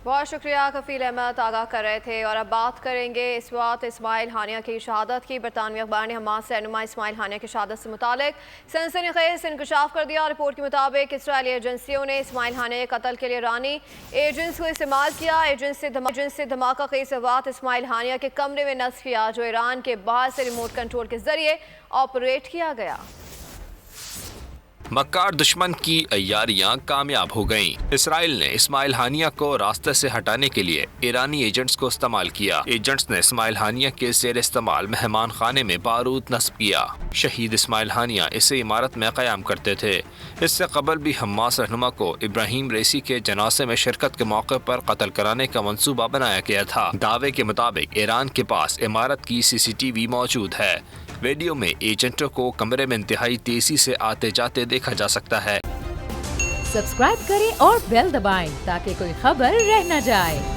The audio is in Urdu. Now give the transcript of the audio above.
بہت شکریہ کفیل احمد، آگاہ کر رہے تھے۔ اور اب بات کریں گے اس وقت اسماعیل ہانیہ کی شہادت کی۔ برطانوی اخبار نے حماس رہنما اسماعیل ہانیہ کی شہادت سے متعلق سنسنی خیز انکشاف کر دیا۔ رپورٹ کے مطابق اسرائیلی ایجنسیوں نے اسماعیل ہانیہ کے قتل کے لیے ایرانی ایجنٹس کو استعمال کیا۔ ایجنٹس سے دھماکہ خیز مواد اسماعیل ہانیہ کے کمرے میں نصب کیا، جو ایران کے باہر سے ریموٹ کنٹرول کے ذریعے آپریٹ کیا گیا۔ مکار دشمن کی عیاریاں کامیاب ہو گئیں۔ اسرائیل نے اسماعیل ہانیہ کو راستے سے ہٹانے کے لیے ایرانی ایجنٹس کو استعمال کیا۔ ایجنٹس نے اسماعیل ہانیہ کے زیر استعمال مہمان خانے میں بارود نصب کیا۔ شہید اسماعیل ہانیہ اسی عمارت میں قیام کرتے تھے۔ اس سے قبل بھی حماس رہنما کو ابراہیم ریسی کے جنازے میں شرکت کے موقع پر قتل کرانے کا منصوبہ بنایا گیا تھا۔ دعوے کے مطابق ایران کے پاس عمارت کی سی سی ٹی وی موجود ہے۔ ویڈیو میں ایجنٹوں کو کمرے میں انتہائی تیزی سے آتے جاتے دیکھا جا سکتا ہے۔ سبسکرائب کریں اور بیل دبائیں تاکہ کوئی خبر رہ نہ جائے۔